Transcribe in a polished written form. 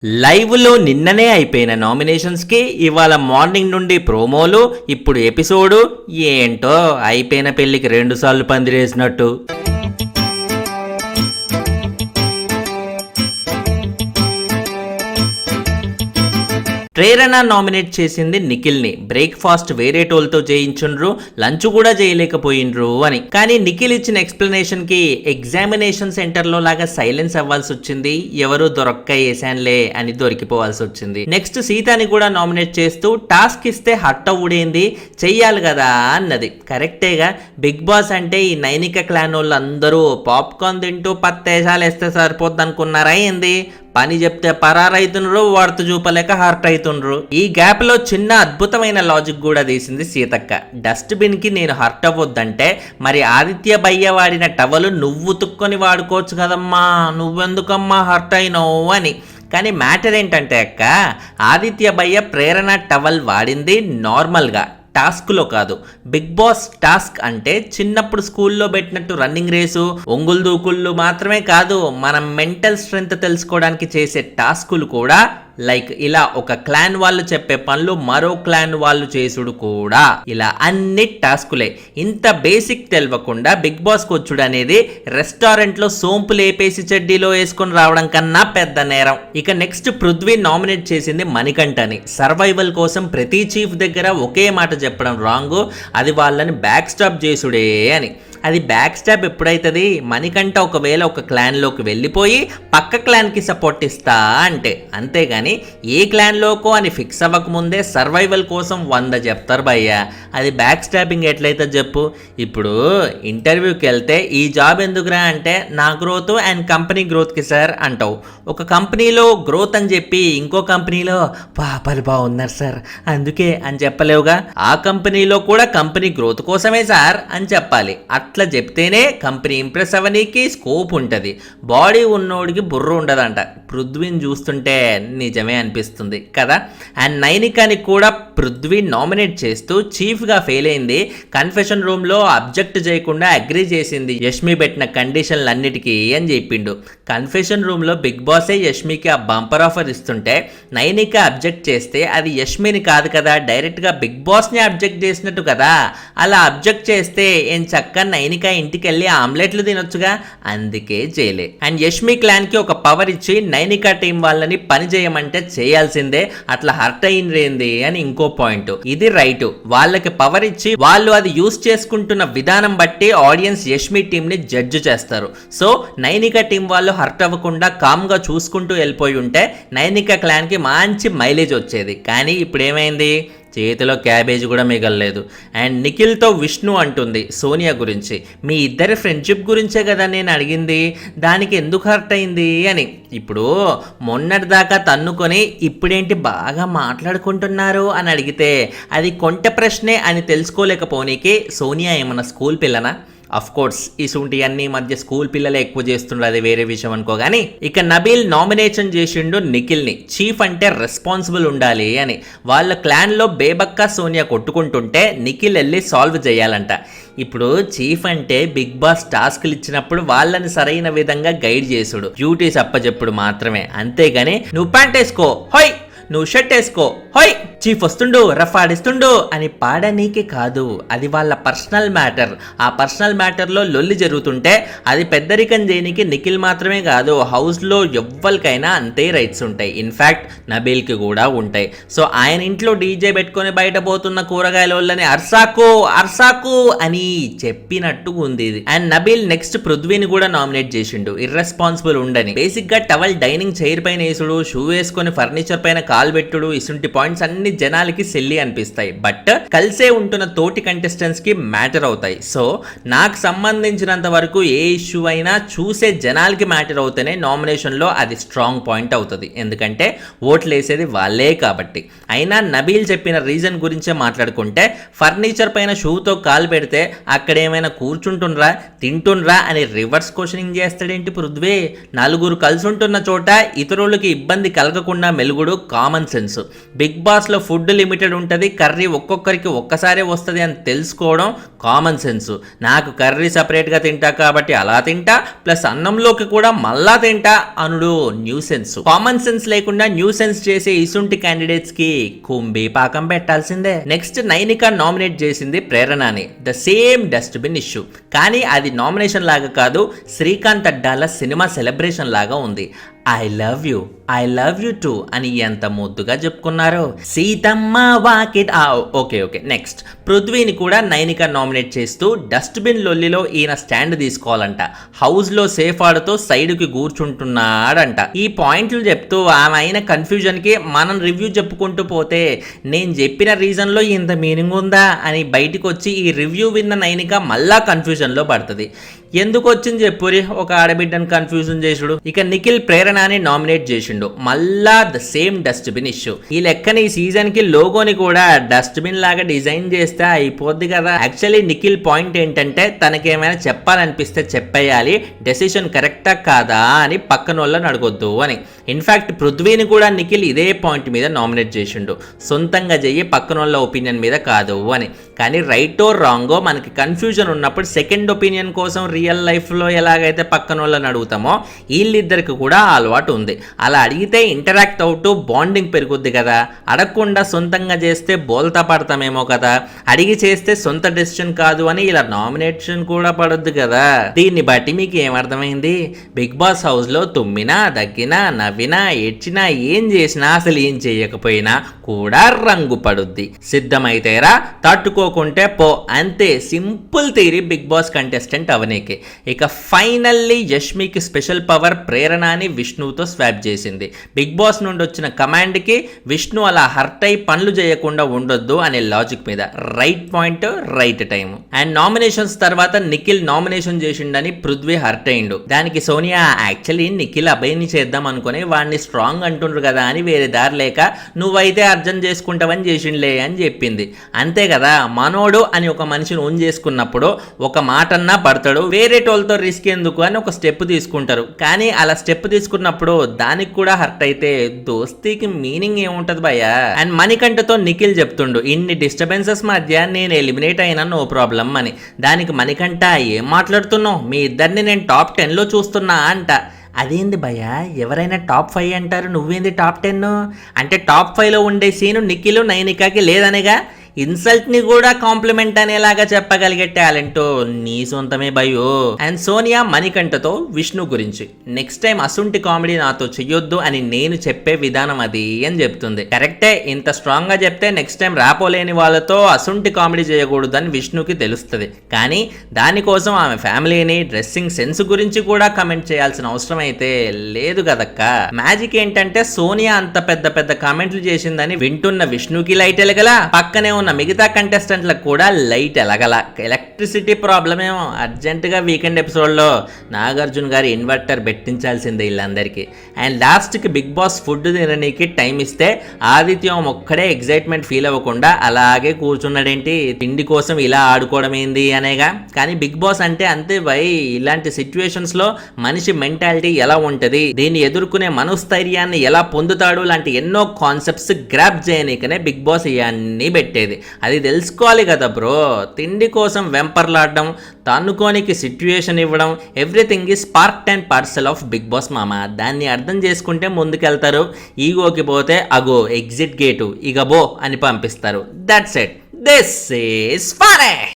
లైవ్లో నిన్ననే అయిపోయిన నామినేషన్స్కి ఇవాళ మార్నింగ్ నుండి ప్రోమోలు, ఇప్పుడు ఎపిసోడు. ఏంటో అయిపోయిన పెళ్లికి 2 సార్లు పందిరేసినట్టు. ప్రేరణ నామినేట్ చేసింది నిఖిల్ని. బ్రేక్ఫాస్ట్ వేరే టోల్తో చేయించుండ్రు, లంచ్ కూడా చేయలేకపోయిండ్రు అని. కానీ నిఖిల్ ఇచ్చిన ఎక్స్ప్లెనేషన్ కి ఎగ్జామినేషన్ సెంటర్ లో లాగా సైలెన్స్ అవ్వాల్సి వచ్చింది. ఎవరు దొరక్క వేసాన్లే అని దొరికిపోవాల్సి వచ్చింది. నెక్స్ట్ సీతాని కూడా నామినేట్ చేస్తూ టాస్క్ ఇస్తే హట్ అవ్వుడేంది, చెయ్యాలి కదా అన్నది. కరెక్టేగా, బిగ్ బాస్ అంటే ఈ నైనిక క్లాన్ వాళ్ళు అందరూ పాప్కార్న్ తింటూ పత్తేసాలు వేస్తే సరిపోద్ది అనుకున్నారా ఏంది? పని చెప్తే పరారైతుండ్రు, వాడుతూ చూపలేక హర్ట్ అవుతుండ్రు. ఈ గ్యాప్ లో చిన్న అద్భుతమైన లాజిక్ కూడా తీసింది సీతక్క. డస్ట్బిన్ కి నేను హర్ట్ అవ్వద్దంటే మరి ఆదిత్య భయ్య వాడిన టవలు నువ్వు తుక్కొని వాడుకోవచ్చు కదమ్మా, నువ్వెందుకమ్మా హర్ట్ అయినావు అని. కానీ మ్యాటర్ ఏంటంటే అక్క, ఆదిత్య భయ్య ప్రేరణ టవల్ వాడింది నార్మల్గా, టాస్క్లో కాదు. బిగ్ బాస్ టాస్క్ అంటే చిన్నప్పుడు స్కూల్లో పెట్టినట్టు రన్నింగ్ రేసు, ఒంగులు దూకుళ్ళు మాత్రమే కాదు, మనం మెంటల్ స్ట్రెంగ్త్ తెలుసుకోవడానికి చేసే టాస్కులు కూడా. లైక్ ఇలా ఒక క్లాన్ వాళ్ళు చెప్పే పనులు మరో క్లాన్ వాళ్ళు చేసుడు కూడా, ఇలా అన్ని టాస్కులే. ఇంత బేసిక్ తెలియకుండా బిగ్ బాస్ వచ్చుడు అనేది రెస్టారెంట్ లో సోంపు లేపేసి చెడ్డీలో వేసుకొని రావడం కన్నా పెద్ద నేరం. ఇక నెక్స్ట్ పృథ్వీ నామినేట్ చేసింది మణికంఠని. సర్వైవల్ కోసం ప్రతి చీఫ్ దగ్గర ఒకే మాట చెప్పడం రాంగ్, అది వాళ్ళని బ్యాక్ స్టాప్ చేసుడే అని. అది బ్యాక్ స్టాప్ ఎప్పుడైతుంది? మణికంఠ ఒకవేళ ఒక క్లాన్లోకి వెళ్ళిపోయి పక్క క్లాన్కి సపోర్ట్ ఇస్తా అంటే, అంతేగాని ఏ క్లాన్లోకో అని ఫిక్స్ అవ్వకముందే సర్వైవల్ కోసం 100 చెప్తారు భయ్యా. అది బ్యాక్ స్టాపింగ్ ఎట్లయితే చెప్పు. ఇప్పుడు ఇంటర్వ్యూకి వెళ్తే ఈ జాబ్ ఎందుకురా అంటే నా గ్రోత్ అండ్ కంపెనీ గ్రోత్కి సార్ అంటావు. ఒక కంపెనీలో గ్రోత్ అని చెప్పి ఇంకో కంపెనీలో పాపలు బాగున్నారు సార్ అందుకే అని చెప్పలేవుగా. ఆ కంపెనీలో కూడా కంపెనీ గ్రోత్ కోసమే సార్ అని చెప్పాలి. అట్లా చెప్తేనే కంపెనీ ఇంప్రెస్ అవ్వనీకి స్కోప్ ఉంటుంది. బాడీ ఉన్నోడికి బుర్ర ఉండదంట. పృథ్వీని చూస్తుంటే నిజమే అనిపిస్తుంది కదా. అండ్ నైనికాని కూడా పృథ్వీ నామినేట్ చేస్తూ చీఫ్గా ఫెయిల్ అయింది. కన్ఫెషన్ రూమ్లో అబ్జెక్ట్ చేయకుండా అగ్రీ చేసింది యష్మి పెట్టిన కండిషన్లన్నిటికీ అని చెప్పిండు. కన్ఫెషన్ రూమ్లో బిగ్ బాసే యష్మికి ఆ బంపర్ ఆఫర్ ఇస్తుంటే నైనిక అబ్జెక్ట్ చేస్తే అది యష్మిని కాదు కదా, డైరెక్ట్గా బిగ్ బాస్ని అబ్జెక్ట్ చేసినట్టు కదా. అలా అబ్జెక్ట్ చేస్తే ఏం చక్క నైనిక ఇంటికి వెళ్ళి ఆమ్లెట్లు తినొచ్చుగా, అందుకే చేయలే. అండ్ యష్మి క్లాన్కి ఒక పవర్ ఇచ్చి నైనిక టీం వాళ్ళని పని చేయమంటే చేయాల్సిందే, అట్లా హర్ట్ అయింది అని ఇంకో పాయింట్. ఇది రైట్, వాళ్ళకి పవర్ ఇచ్చి వాళ్ళు అది యూస్ చేసుకుంటున్న విధానం బట్టి ఆడియన్స్ యష్మి టీం ని జడ్జ్ చేస్తారు. సో నైనిక టీం వాళ్ళు హర్ట్ అవ్వకుండా కామ్ గా చూసుకుంటూ వెళ్ళిపోయి ఉంటే నైనిక క్లాన్ కి మంచి మైలేజ్ వచ్చేది. కానీ ఇప్పుడు ఏమైంది? చేతిలో క్యాబేజ్ కూడా మిగలలేదు. అండ్ నిఖిల్తో విష్ణు అంటుంది సోనియా గురించి, మీ ఇద్దరి ఫ్రెండ్షిప్ గురించే కదా నేను అడిగింది, దానికి ఎందుకు హర్ట్ అయింది అని. ఇప్పుడు మొన్నటిదాకా తన్నుకొని ఇప్పుడేంటి బాగా మాట్లాడుకుంటున్నారు అని అడిగితే అది కొంట ప్రశ్నే అని తెలుసుకోలేకపోనీకి సోనియా ఏమన్నా స్కూల్ పిల్లనా? అఫ్ కోర్స్ ఇసుంటి అన్ని మధ్య స్కూల్ పిల్లలే ఎక్కువ చేస్తుండ్రు, అది వేరే విషయం అనుకో. కానీ ఇక నబీల్ నామినేషన్ చేసిండు నిఖిల్ని. చీఫ్ అంటే రెస్పాన్సిబుల్ ఉండాలి అని. వాళ్ళ క్లాన్లో బేబక్క సోనియా కొట్టుకుంటుంటే నిఖిల్ వెళ్ళి సాల్వ్ చేయాలంట. ఇప్పుడు చీఫ్ అంటే బిగ్ బాస్ టాస్క్లు ఇచ్చినప్పుడు వాళ్ళని సరైన విధంగా గైడ్ చేసుడు, డ్యూటీస్ అప్పచెప్పుడు మాత్రమే. అంతేగాని నువ్వు ప్యాంట్ వేసుకో హోయ్, నువ్వు షర్ట్ వేసుకో హోయ్, చీఫ్ వస్తుండు రఫ్ ఆడిస్తుండు అని పాడనీకే కాదు. అది వాళ్ళ పర్సనల్ మ్యాటర్. ఆ పర్సనల్ మ్యాటర్లో లొల్లి జరుగుతుంటే అది పెద్దరికం చేయనికి నిఖిల్ మాత్రమే కాదు, హౌస్లో ఎవ్వరికైనా అంతే రైట్స్ ఉంటాయి. ఇన్ఫ్యాక్ట్ నబీల్కి కూడా ఉంటాయి. సో ఆయన ఇంట్లో డీజే పెట్టుకొని బయట పోతున్న కూరగాయల వాళ్ళని అర్సాకు అర్సాకు అని చెప్పినట్టు ఉంది ఇది. అండ్ నబీల్ నెక్స్ట్ పృథ్వీని కూడా నామినేట్ చేసిండు, ఇర్రెస్పాన్సిబుల్ ఉండని. బేసిక్ గా టవల్ డైనింగ్ చైర్ పైన వేసుడు, షూ వేసుకొని ఫర్నిచర్ పైన కాలు పెట్టుడు, ఇసుంటి పాయింట్స్ అన్ని జనాలకి సెల్లి అనిపిస్తాయి. బట్ కలిసే ఉంటున్న తోటి కంటెస్టెంట్స్ కి మ్యాటర్ అవుతాయి. సో నాకు సంబంధించినంత వరకు ఏ ఇష్యూ అయినా చూసే జనాలకి మ్యాటర్ అవుతేనే నామినేషన్ లో అది స్ట్రాంగ్ పాయింట్ అవుతుంది. ఎందుకంటే ఓట్లు వేసేది వాళ్ళే కాబట్టి. అయినా నబీల్ చెప్పిన రీజన్ గురించే మాట్లాడుకుంటే, ఫర్నిచర్ పైన షూతో కాలు పెడితే అక్కడ ఏమైనా కూర్చుంటుండ్రా తింటుండ్రా అని రివర్స్ క్వశ్చనింగ్ చేస్తాడేంటి పృథ్వీ? నలుగురు కలిసి ఉంటున్న చోట ఇతరులకి ఇబ్బంది కలగకుండా మెలుగుడు కామన్ కామన్ సెన్స్. బిగ్ బాస్లో ఫుడ్ లిమిటెడ్ ఉంటుంది, కర్రీ ఒక్కొక్కరికి ఒక్కసారే వస్తుంది అని తెలుసుకోవడం కామన్ సెన్స్. నాకు కర్రీ సపరేట్గా తింటా కాబట్టి అలా తింటా, ప్లస్ అన్నంలోకి కూడా మళ్ళా తింటా అనుడు న్యూ సెన్స్. కామన్ సెన్స్ లేకుండా న్యూ సెన్స్ చేసే ఇసుంటి క్యాండిడేట్స్ కి కుంభీ పాకం పెట్టాల్సిందే. నెక్స్ట్ నైనిక నామినేట్ చేసింది ప్రేరణని, ద సేమ్ డస్ట్బిన్ ఇష్యూ. కానీ అది నామినేషన్ లాగా కాదు, శ్రీకాంత్ అడ్డాల సినిమా సెలబ్రేషన్ లాగా ఉంది. ఐ లవ్ యూ టూ అని ఎంత ముద్దుగా చెప్పుకున్నారు. సీతమ్మ వాకిట్. ఓకే. నెక్స్ట్ పృథ్వీని కూడా నైనిక నామినేట్ చేస్తూ డస్ట్బిన్ లొల్లిలో ఈయన స్టాండ్ తీసుకోవాలంట, హౌస్ లో సేఫ్ ఆడుతూ సైడ్ కి కూర్చుంటున్నాడంట. ఈ పాయింట్లు చెప్తూ ఆమె అయిన కన్ఫ్యూజన్ కి మనం రివ్యూ చెప్పుకుంటూ పోతే నేను చెప్పిన రీజన్ లో ఇంత మీనింగ్ ఉందా అని బయటకు వచ్చి ఈ రివ్యూ విన్న నైనిక మళ్ళా కన్ఫ్యూజన్ లో పడుతుంది. ఎందుకు వచ్చింది చెప్పురి ఒక ఆడబిడ్డను కన్ఫ్యూజన్ చేసుడు. ఇక నిఖిల్ ప్రేరణని నామినేట్ చేసిండు, మళ్ళా ద సేమ్ డస్ట్బిన్ ఇష్యూ. ఈ లెక్కని ఈ సీజన్ కి లోగోని కూడా డస్ట్బిన్ లాగా డిజైన్ చేస్తే అయిపోద్ది కదా. యాక్చువల్లీ నిఖిల్ పాయింట్ ఏంటంటే తనకేమైనా చెప్పాలనిపిస్తే చెప్పేయాలి, డెసిషన్ కరెక్టా కాదా అని పక్కన వాళ్ళని అడగొద్దు అని. ఇన్ఫాక్ట్ పృథ్వీని కూడా నిఖిల్ ఇదే పాయింట్ మీద నామినేట్ చేసిండు, సొంతంగా చెయ్యి పక్కన వాళ్ళ ఒపీనియన్ మీద కాదు అని. కానీ రైటో రాంగో మనకి కన్ఫ్యూజన్ ఉన్నప్పుడు సెకండ్ ఒపీనియన్ కోసం రియల్ లైఫ్లో ఎలాగైతే పక్కన వాళ్ళని అడుగుతామో వీళ్ళిద్దరికి కూడా అలవాటు ఉంది. అలా అడిగితే ఇంటరాక్ట్ అవుతూ బాండింగ్ పెరుగుద్ది కదా. అడగకుండా సొంతంగా చేస్తే బోల్తా పడతామేమో కదా, అడిగి చేస్తే సొంత డెసిషన్ కాదు అని ఇలా నామినేషన్ కూడా పడొద్దు కదా. దీన్ని బట్టి మీకు ఏమర్థమైంది? బిగ్ బాస్ హౌస్లో తుమ్మినా దగ్గినా నవ్వినా ఏడ్చినా ఏం చేసినా అసలు ఏం చేయకపోయినా కూడా రంగు పడుద్ది. సిద్ధమైతేరా, తట్టుకోకుంటే పో, అంతే. Simple theory Bigg Boss contestant అవనీకి. ఇక ఫైనల్లీ యష్మికి స్పెషల్ పవర్ ప్రేరణని విష్ణుతో స్వాప్ చేసింది. బిగ్ బాస్ నుండి వచ్చిన కమాండ్కి విష్ణు అలా హర్ట్ అయి పనులు చేయకుండా ఉండొద్దు అనే లాజిక్ మీద. Right point, right time. And nominations తర్వాత నిఖిల్ నామినేషన్ చేసిండని పృథ్వీ హర్ట్ అయిండు. దానికి సోనియా యాక్చువల్లీ నిఖిల్ అభయ్ని చేద్దాం అనుకుని వాడిని స్ట్రాంగ్ అంటుండ్రు కదా అని వేరే దారి లేక నువ్వైతే అర్థం చేసుకుంటావని చేసిండ్లే అని చెప్పింది. అంతే కదా, మనోడు అని ఒక మనిషిని ఓన్ చేసుకున్నప్పుడు ఒక మాటన్నా పడతాడు, వేరే టోల్తో రిస్క్ ఎందుకు అని ఒక స్టెప్ తీసుకుంటారు. కానీ అలా స్టెప్ తీసుకున్నప్పుడు దానికి కూడా హర్ట్ అయితే దోస్తీకి మీనింగ్ ఏముంటది భయ్యా. అండ్ మణికంఠతో నిఖిల్ చెప్తుండు, ఇన్ని డిస్టర్బెన్సెస్ మధ్య నేను ఎలిమినేట్ అయినా నో ప్రాబ్లం అని. దానికి మణికంఠ, ఏం మాట్లాడుతున్నావు, మీ ఇద్దరిని నేను టాప్ 10లో చూస్తున్నా అంట. అదేంది భయ్యా, ఎవరైనా టాప్ 5 అంటారు, నువ్వేంది టాప్ 10? అంటే టాప్ 5లో ఉండే సీను నిఖిల్ నైనికాకి లేదనేగా. ఇన్సల్ట్ ని కూడా కాంప్లిమెంట్ అనేలాగా చెప్పగలిగే టాలెంట్ నీ సొంతమే భయో. అండ్ సోనియా మణికంఠతో విష్ణు గురించి, నెక్స్ట్ టైం అసుంటి కామెడీ నాతో చెయ్యొద్దు అని నేను చెప్పే విధానం అది అని చెప్తుంది. కరెక్టే, ఇంత స్ట్రాంగ్ గా చెప్తే నెక్స్ట్ టైం రాపోలేని వాళ్ళతో అసుంటి కామెడీ చేయకూడదు అని విష్ణుకి తెలుస్తుంది. కానీ దానికోసం ఆమె ఫ్యామిలీని, డ్రెస్సింగ్ సెన్స్ గురించి కూడా కమెంట్ చేయాల్సిన అవసరం అయితే లేదు కదక్క. మ్యాజిక్ ఏంటంటే సోనియా అంత పెద్ద పెద్ద కామెంట్లు చేసిందని వింటున్న విష్ణుకి లైట్ ఎలగల, పక్కనే ఉన్న మిగతా కంటెస్టెంట్లకు కూడా లైట్ ఎలగల. ఎలక్ట్రిసిటీ ప్రాబ్లమ్ ఏమో. అర్జెంటుగా వీకెండ్ ఎపిసోడ్లో నాగార్జున గారి ఇన్వర్టర్ పెట్టించాల్సిందే వీళ్ళందరికీ. అండ్ లాస్ట్కి బిగ్ బాస్ ఫుడ్ తినడానికి టైం ఇస్తే ఆదిత్యం ఒక్కడే ఎగ్జైట్మెంట్ ఫీల్ అవ్వకుండా అలాగే కూర్చున్నాడేంటి, తిండి కోసం ఇలా ఆడుకోవడం ఏంది అనేగా. కానీ బిగ్ బాస్ అంటే అంతే భయ్, ఇలాంటి సిచ్యువేషన్స్లో మనిషి మెంటాలిటీ ఎలా ఉంటుంది, దీన్ని ఎదుర్కొనే మనోస్థైర్యాన్ని ఎలా పొందుతాడు లాంటి ఎన్నో కాన్సెప్ట్స్ గ్రాప్ చేయనీకనే బిగ్ బాస్ ఇవన్నీ పెట్టేది. అది తెలుసుకోవాలి కదా బ్రో. తిండి కోసం వెంపర్లాడడం, తన్నుకోనికి సిచ్యువేషన్ ఇవ్వడం, everything is part and parcel of Bigg Boss మామ. దాన్ని అర్థం చేసుకుంటే ముందుకెళ్తారు. ఈగోకి పోతే అగో ఎగ్జిట్ గేటు, ఇక బో అని పంపిస్తారు. That's it. This is forest.